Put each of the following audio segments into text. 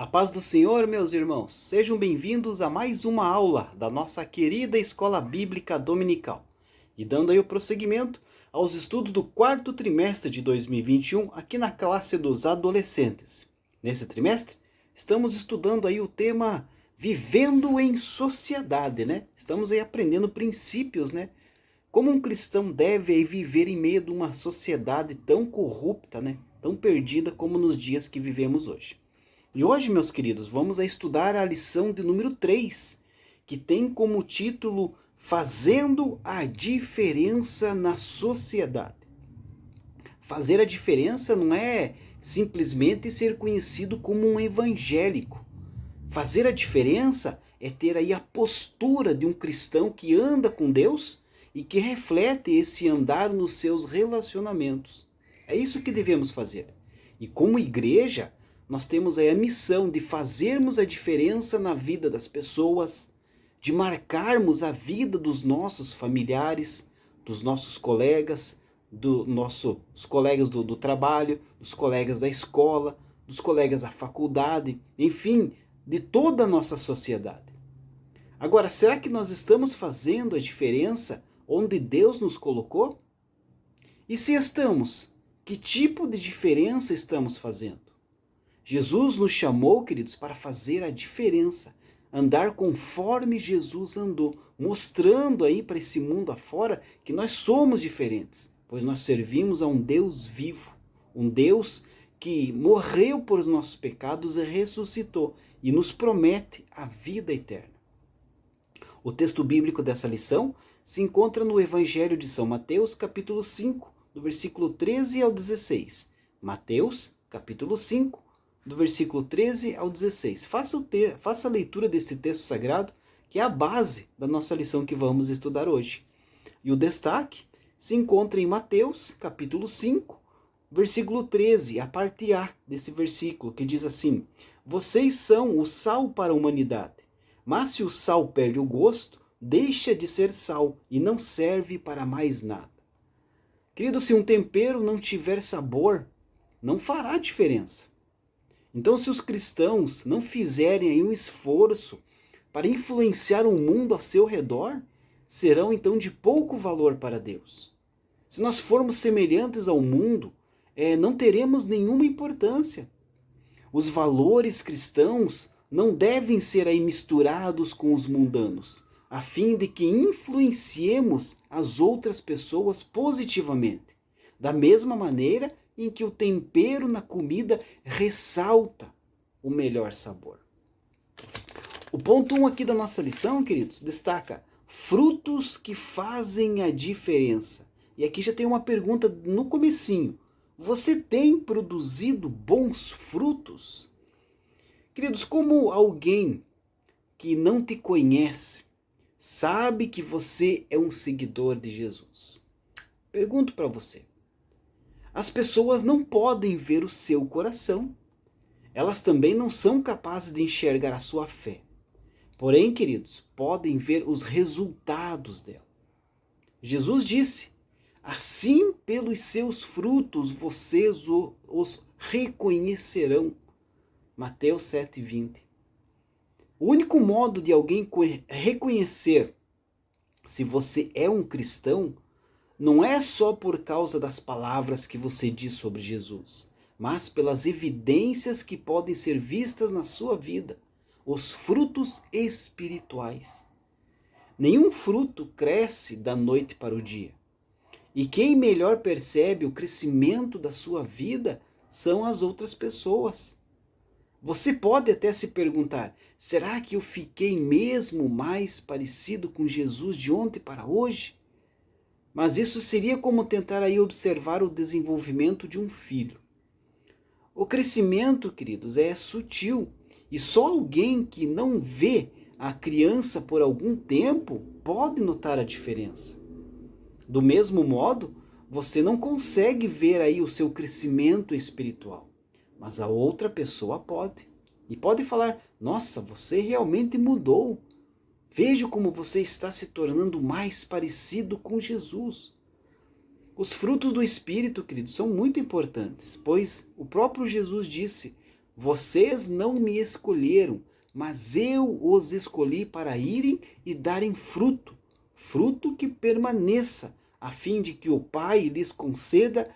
A paz do Senhor, meus irmãos, sejam bem-vindos a mais uma aula da nossa querida Escola Bíblica Dominical. E dando aí o prosseguimento aos estudos do quarto trimestre de 2021, aqui na classe dos adolescentes. Nesse trimestre, estamos estudando aí o tema Vivendo em Sociedade, né? Estamos aí aprendendo princípios, né? Como um cristão deve aí viver em meio de uma sociedade tão corrupta, né? Tão perdida como nos dias que vivemos hoje. E hoje, meus queridos, vamos a estudar a lição de número 3, que tem como título Fazendo a Diferença na Sociedade. Fazer a diferença não é simplesmente ser conhecido como um evangélico. Fazer a diferença é ter aí a postura de um cristão que anda com Deus e que reflete esse andar nos seus relacionamentos. É isso que devemos fazer. E como igreja, nós temos aí a missão de fazermos a diferença na vida das pessoas, de marcarmos a vida dos nossos familiares, dos nossos colegas, dos colegas do trabalho, dos colegas da escola, dos colegas da faculdade, enfim, de toda a nossa sociedade. Agora, será que nós estamos fazendo a diferença onde Deus nos colocou? E se estamos, que tipo de diferença estamos fazendo? Jesus nos chamou, queridos, para fazer a diferença, andar conforme Jesus andou, mostrando aí para esse mundo afora que nós somos diferentes, pois nós servimos a um Deus vivo, um Deus que morreu por nossos pecados e ressuscitou e nos promete a vida eterna. O texto bíblico dessa lição se encontra no Evangelho de São Mateus, capítulo 5, do versículo 13 ao 16. Mateus, capítulo 5, do versículo 13 ao 16. Faça a leitura desse texto sagrado, que é a base da nossa lição que vamos estudar hoje. E o destaque se encontra em Mateus, capítulo 5, versículo 13, a parte A desse versículo, que diz assim: Vocês são o sal para a humanidade, mas se o sal perde o gosto, deixa de ser sal e não serve para mais nada. Querido, se um tempero não tiver sabor, não fará diferença. Então, se os cristãos não fizerem aí um esforço para influenciar o mundo ao seu redor, serão então de pouco valor para Deus. Se nós formos semelhantes ao mundo, não teremos nenhuma importância. Os valores cristãos não devem ser aí misturados com os mundanos, a fim de que influenciemos as outras pessoas positivamente, da mesma maneira em que o tempero na comida ressalta o melhor sabor. O ponto 1 aqui da nossa lição, queridos, destaca frutos que fazem a diferença. E aqui já tem uma pergunta no comecinho. Você tem produzido bons frutos? Queridos, como alguém que não te conhece sabe que você é um seguidor de Jesus? Pergunto para você. As pessoas não podem ver o seu coração. Elas também não são capazes de enxergar a sua fé. Porém, queridos, podem ver os resultados dela. Jesus disse: assim pelos seus frutos vocês os reconhecerão. Mateus 7,20. O único modo de alguém reconhecer se você é um cristão não é só por causa das palavras que você diz sobre Jesus, mas pelas evidências que podem ser vistas na sua vida, os frutos espirituais. Nenhum fruto cresce da noite para o dia. E quem melhor percebe o crescimento da sua vida são as outras pessoas. Você pode até se perguntar, será que eu fiquei mesmo mais parecido com Jesus de ontem para hoje? Mas isso seria como tentar aí observar o desenvolvimento de um filho. O crescimento, queridos, é sutil e só alguém que não vê a criança por algum tempo pode notar a diferença. Do mesmo modo, você não consegue ver aí o seu crescimento espiritual, mas a outra pessoa pode. E pode falar, nossa, você realmente mudou. Veja como você está se tornando mais parecido com Jesus. Os frutos do Espírito, queridos, são muito importantes, pois o próprio Jesus disse, vocês não me escolheram, mas eu os escolhi para irem e darem fruto, fruto que permaneça, a fim de que o Pai lhes conceda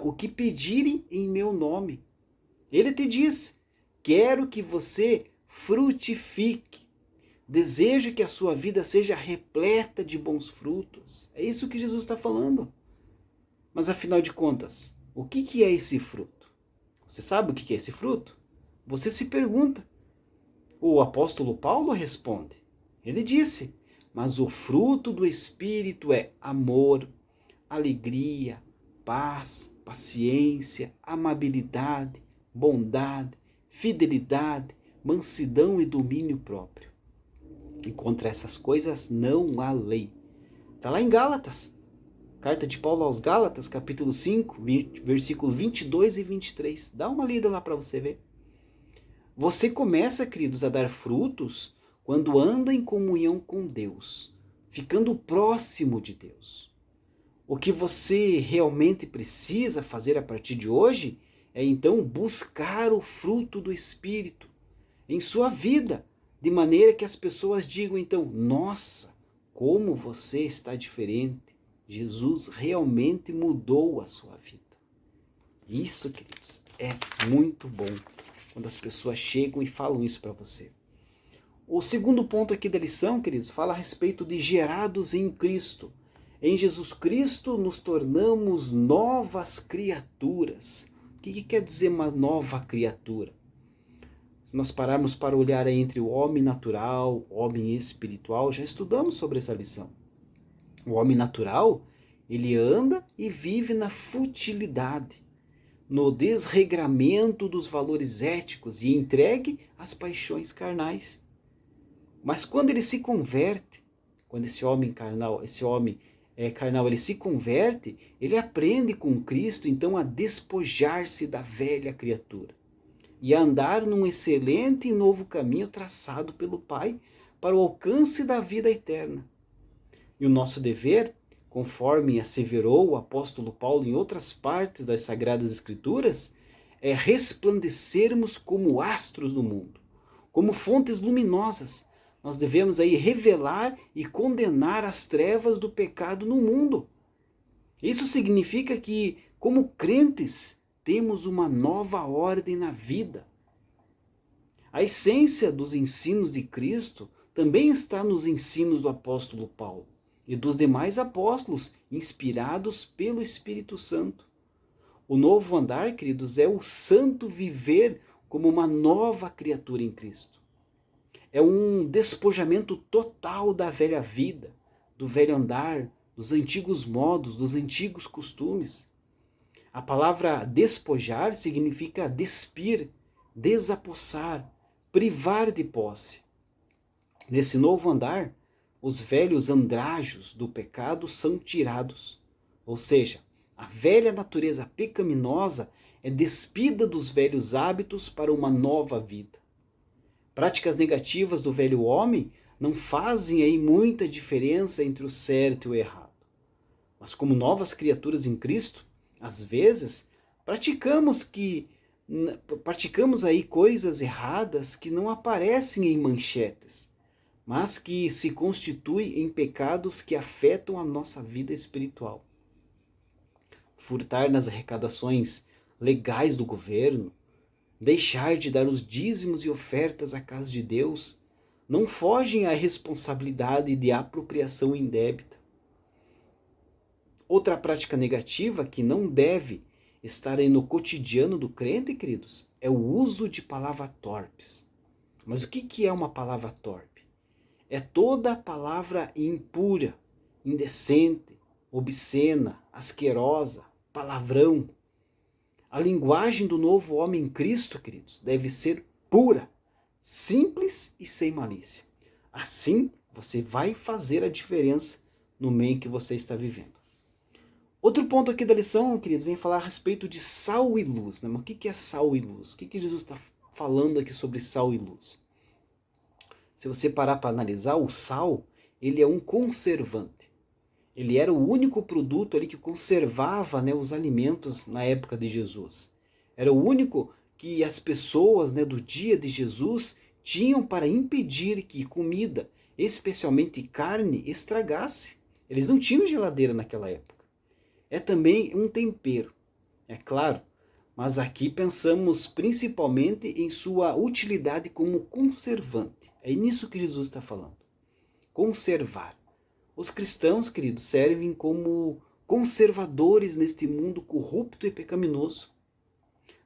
o que pedirem em meu nome. Ele te diz: quero que você frutifique. Desejo que a sua vida seja repleta de bons frutos. É isso que Jesus está falando. Mas afinal de contas, o que é esse fruto? Você sabe o que é esse fruto? Você se pergunta. O apóstolo Paulo responde. Ele disse: mas o fruto do Espírito é amor, alegria, paz, paciência, amabilidade, bondade, fidelidade, mansidão e domínio próprio. E contra essas coisas não há lei. Está lá em Gálatas. Carta de Paulo aos Gálatas, capítulo 5, versículo 22 e 23. Dá uma lida lá para você ver. Você começa, queridos, a dar frutos quando anda em comunhão com Deus, ficando próximo de Deus. O que você realmente precisa fazer a partir de hoje é então buscar o fruto do Espírito em sua vida, de maneira que as pessoas digam então: nossa, como você está diferente. Jesus realmente mudou a sua vida. Isso, queridos, é muito bom quando as pessoas chegam e falam isso para você. O segundo ponto aqui da lição, queridos, fala a respeito de gerados em Cristo. Em Jesus Cristo nos tornamos novas criaturas. O que quer dizer uma nova criatura? Se nós pararmos para olhar entre o homem natural, o homem espiritual, já estudamos sobre essa lição. O homem natural, ele anda e vive na futilidade, no desregramento dos valores éticos e entregue às paixões carnais. Mas quando ele se converte, quando esse homem carnal, ele se converte, ele aprende com Cristo então a despojar-se da velha criatura e a andar num excelente e novo caminho traçado pelo Pai para o alcance da vida eterna. E o nosso dever, conforme asseverou o apóstolo Paulo em outras partes das Sagradas Escrituras, é resplandecermos como astros no mundo, como fontes luminosas. Nós devemos aí revelar e condenar as trevas do pecado no mundo. Isso significa que, como crentes, temos uma nova ordem na vida. A essência dos ensinos de Cristo também está nos ensinos do apóstolo Paulo e dos demais apóstolos, inspirados pelo Espírito Santo. O novo andar, queridos, é o santo viver como uma nova criatura em Cristo. É um despojamento total da velha vida, do velho andar, dos antigos modos, dos antigos costumes. A palavra despojar significa despir, desapossar, privar de posse. Nesse novo andar, os velhos andrajos do pecado são tirados. Ou seja, a velha natureza pecaminosa é despida dos velhos hábitos para uma nova vida. Práticas negativas do velho homem não fazem aí muita diferença entre o certo e o errado. Mas como novas criaturas em Cristo, às vezes praticamos aí coisas erradas que não aparecem em manchetes, mas que se constituem em pecados que afetam a nossa vida espiritual. Furtar nas arrecadações legais do governo, deixar de dar os dízimos e ofertas à casa de Deus, não fogem à responsabilidade de apropriação indébita. Outra prática negativa que não deve estar aí no cotidiano do crente, queridos, é o uso de palavras torpes. Mas o que é uma palavra torpe? É toda palavra impura, indecente, obscena, asquerosa, palavrão. A linguagem do novo homem em Cristo, queridos, deve ser pura, simples e sem malícia. Assim, você vai fazer a diferença no meio em que você está vivendo. Outro ponto aqui da lição, queridos, vem falar a respeito de sal e luz. Né? Mas o que é sal e luz? O que Jesus está falando aqui sobre sal e luz? Se você parar para analisar, o sal, ele é um conservante. Ele era o único produto ali que conservava, né, os alimentos na época de Jesus. Era o único que as pessoas, do dia de Jesus tinham para impedir que comida, especialmente carne, estragasse. Eles não tinham geladeira naquela época. É também um tempero, é claro, mas aqui pensamos principalmente em sua utilidade como conservante. É nisso que Jesus está falando. Conservar. Os cristãos, queridos, servem como conservadores neste mundo corrupto e pecaminoso.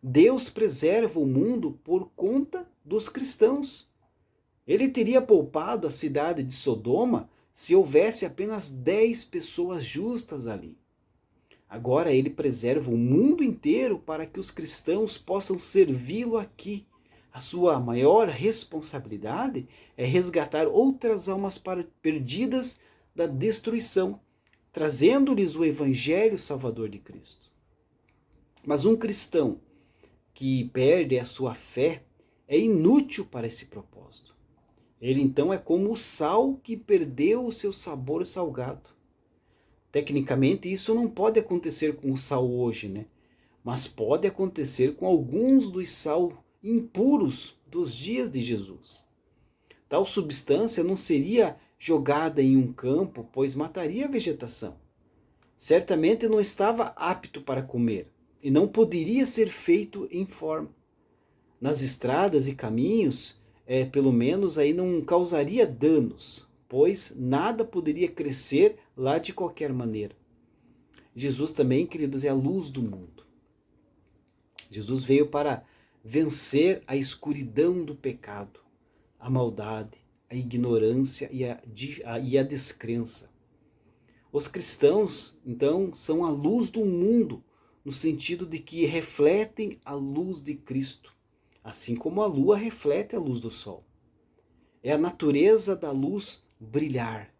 Deus preserva o mundo por conta dos cristãos. Ele teria poupado a cidade de Sodoma se houvesse apenas 10 pessoas justas ali. Agora ele preserva o mundo inteiro para que os cristãos possam servi-lo aqui. A sua maior responsabilidade é resgatar outras almas perdidas da destruição, trazendo-lhes o evangelho salvador de Cristo. Mas um cristão que perde a sua fé é inútil para esse propósito. Ele então é como o sal que perdeu o seu sabor salgado. Tecnicamente, isso não pode acontecer com o sal hoje, mas pode acontecer com alguns dos sal impuros dos dias de Jesus. Tal substância não seria jogada em um campo, pois mataria a vegetação. Certamente não estava apto para comer e não poderia ser feito em forma. Nas estradas e caminhos, pelo menos aí não causaria danos, pois nada poderia crescer lá de qualquer maneira. Jesus também, queridos, é a luz do mundo. Jesus veio para vencer a escuridão do pecado, a maldade, a ignorância e a descrença. Os cristãos, então, são a luz do mundo, no sentido de que refletem a luz de Cristo, assim como a lua reflete a luz do sol. É a natureza da luz brilhar.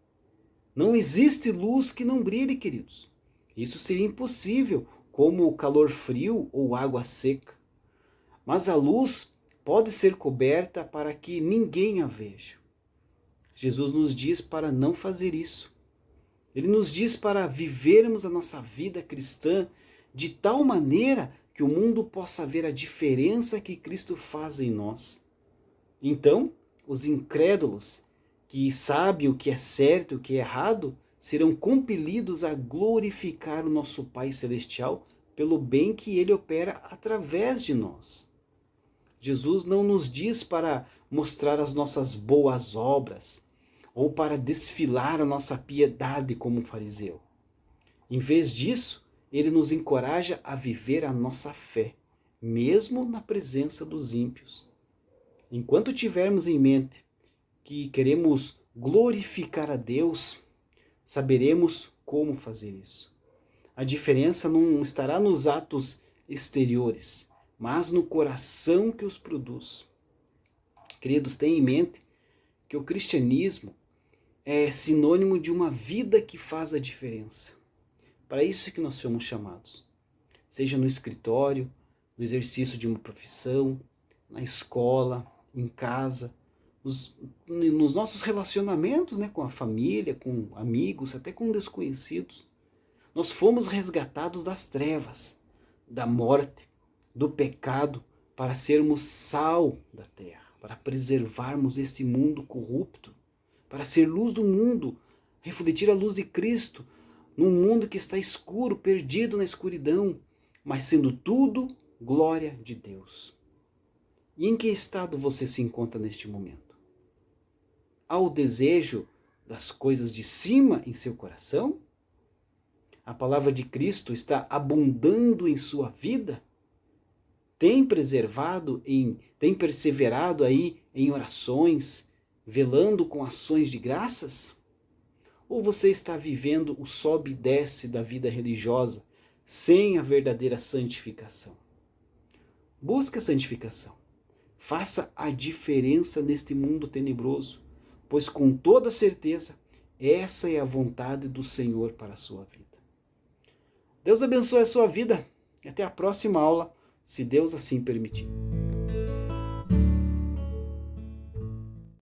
Não existe luz que não brilhe, queridos. Isso seria impossível, como o calor frio ou água seca. Mas a luz pode ser coberta para que ninguém a veja. Jesus nos diz para não fazer isso. Ele nos diz para vivermos a nossa vida cristã de tal maneira que o mundo possa ver a diferença que Cristo faz em nós. Então, os incrédulos que sabem o que é certo e o que é errado serão compelidos a glorificar o nosso Pai Celestial pelo bem que Ele opera através de nós. Jesus não nos diz para mostrar as nossas boas obras ou para desfilar a nossa piedade como um fariseu. Em vez disso, Ele nos encoraja a viver a nossa fé, mesmo na presença dos ímpios. Enquanto tivermos em mente que queremos glorificar a Deus, saberemos como fazer isso. A diferença não estará nos atos exteriores, mas no coração que os produz. Queridos, tenham em mente que o cristianismo é sinônimo de uma vida que faz a diferença. Para isso que nós somos chamados. Seja no escritório, no exercício de uma profissão, na escola, em casa, nos nossos relacionamentos, com a família, com amigos, até com desconhecidos. Nós fomos resgatados das trevas, da morte, do pecado, para sermos sal da terra, para preservarmos este mundo corrupto, para ser luz do mundo, refletir a luz de Cristo, num mundo que está escuro, perdido na escuridão, mas sendo tudo glória de Deus. E em que estado você se encontra neste momento? Há o desejo das coisas de cima em seu coração? A palavra de Cristo está abundando em sua vida? Tem perseverado aí em orações, velando com ações de graças? Ou você está vivendo o sobe e desce da vida religiosa, sem a verdadeira santificação? Busque a santificação. Faça a diferença neste mundo tenebroso, pois com toda certeza, essa é a vontade do Senhor para a sua vida. Deus abençoe a sua vida e até a próxima aula, se Deus assim permitir.